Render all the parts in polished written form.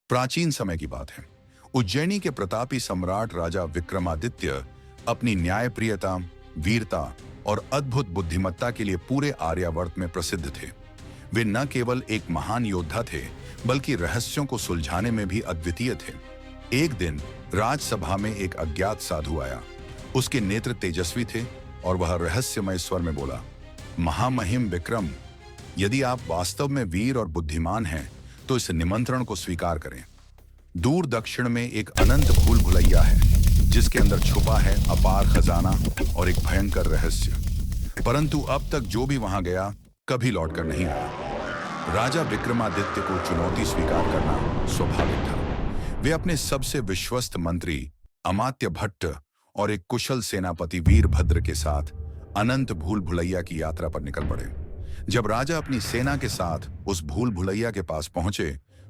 प्राचीन समय की बात है। उज्जैनी के प्रतापी सम्राट राजा विक्रमादित्य अपनी न्यायप्रियता, वीरता और अद्भुत बुद्धिमत्ता के लिए पूरे आर्यावर्त में प्रसिद्ध थे। वे न केवल एक महान योद्धा थे, बल्कि रहस्यों को सुलझाने में भी अद्वितीय थे। एक दिन राजसभा में एक अज्ञात साधु आया। उसके नेत्र तेजस्वी थे और वह रहस्यमय स्वर में बोला, महामहिम विक्रम, यदि आप वास्तव में वीर और बुद्धिमान हैं तो इस निमंत्रण को स्वीकार करें। दूर दक्षिण में एक अनंत भूल भुलैया है, जिसके अंदर छुपा है अपार खजाना और एक भयंकर रहस्य। परंतु अब तक जो भी वहां गया कभी लौटकर नहीं आया। राजा विक्रमादित्य को चुनौती स्वीकार करना स्वाभाविक था। वे अपने सबसे विश्वस्त मंत्री अमात्य भट्ट और एक कुशल सेनापति वीरभद्र के साथ अनंत भूल भुलैया की यात्रा पर निकल पड़े। जब राजा अपनी सेना के साथ उस भूल भुलैया के पास पहुंचे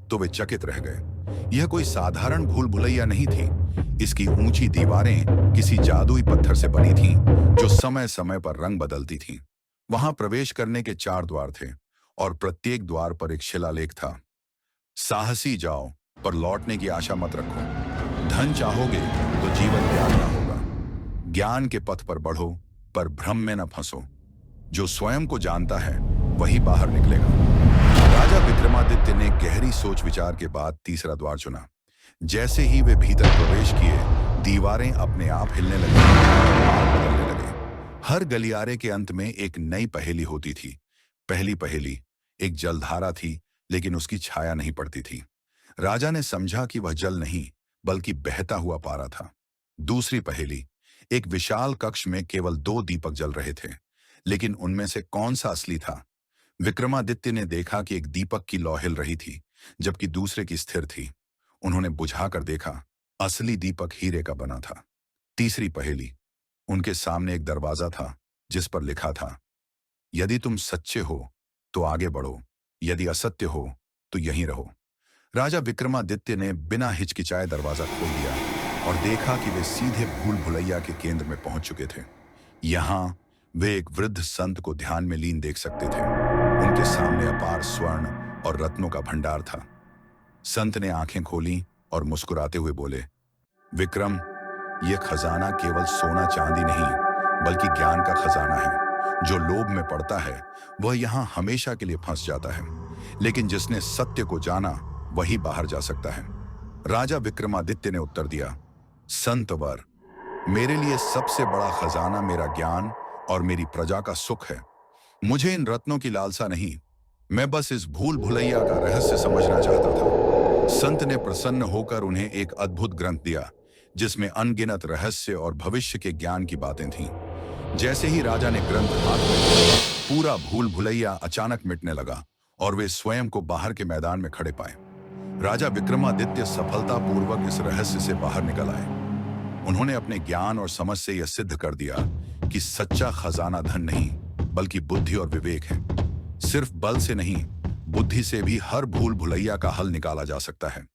तो वे चकित रह गए। यह कोई साधारण भूल भुलैया नहीं थी। इसकी ऊंची दीवारें किसी जादुई पत्थर से बनी थीं, जो समय समय पर रंग बदलती थीं। वहां प्रवेश करने के 4 द्वार थे और प्रत्येक द्वार पर एक शिलालेख था। साहसी जाओ, पर लौटने की आशा मत रखो। धन चाहोगे तो जीवन त्यागना होगा। ज्ञान के पथ पर बढ़ो, पर भ्रम में न फंसो। जो स्वयं को जानता है वही बाहर निकलेगा। राजा विक्रमादित्य ने गहरी सोच विचार के बाद तीसरा द्वार चुना। जैसे ही वे भीतर प्रवेश किए, दीवारें अपने आप हिलने लगी, मार्ग बदलने लगे। हर गलियारे के अंत में एक नई पहेली होती थी। पहली पहेली, एक जलधारा थी, लेकिन उसकी छाया नहीं पड़ती थी। राजा ने समझा कि वह जल नहीं, बल्कि बहता हुआ पारा था। दूसरी पहेली, एक विशाल कक्ष में केवल 2 दीपक जल रहे थे, लेकिन उनमें से कौन सा असली था? विक्रमादित्य ने देखा कि एक दीपक की लौ हिल रही थी, जबकि दूसरे की स्थिर थी। उन्होंने बुझाकर देखा, असली दीपक हीरे का बना था। तीसरी पहेली, उनके सामने एक दरवाजा था, जिस पर लिखा था, यदि तुम सच्चे हो तो आगे बढ़ो, यदि असत्य हो तो यहीं रहो। राजा विक्रमादित्य ने बिना हिचकिचाए दरवाजा खोल दिया और देखा कि वे सीधे भूल भुलैया के केंद्र में पहुंच चुके थे। यहां वे एक वृद्ध संत को ध्यान में लीन देख सकते थे। उनके सामने अपार स्वर्ण और रत्नों का भंडार था। संत ने आंखें खोली और मुस्कुराते हुए बोले, विक्रम, यह खजाना केवल सोना चांदी नहीं, बल्कि ज्ञान का खजाना है। जो लोभ में पड़ता है वह यहाँ हमेशा के लिए फंस जाता है, लेकिन जिसने सत्य को जाना वही बाहर जा सकता है। राजा विक्रमादित्य ने उत्तर दिया, संतवर, मेरे लिए सबसे बड़ा खजाना मेरा ज्ञान और मेरी प्रजा का सुख है। मुझे इन रत्नों की लालसा नहीं, मैं बस इस भूल भुलैया का रहस्य समझना चाहता था। संत ने प्रसन्न होकर उन्हें एक अद्भुत ग्रंथ दिया, जिसमें अनगिनत रहस्य और भविष्य के ज्ञान की बातें थीं। जैसे ही राजा ने ग्रंथ हाथ में लिया, पूरा भूल भुलैया अचानक मिटने लगा और वे स्वयं को बाहर के मैदान में खड़े पाए। राजा विक्रमादित्य सफलतापूर्वक इस रहस्य से बाहर निकल आए। उन्होंने अपने ज्ञान और समझ से यह सिद्ध कर दिया कि सच्चा खजाना धन नहीं, बल्कि बुद्धि और विवेक है। सिर्फ बल से नहीं, बुद्धि से भी हर भूल भुलैया का हल निकाला जा सकता है।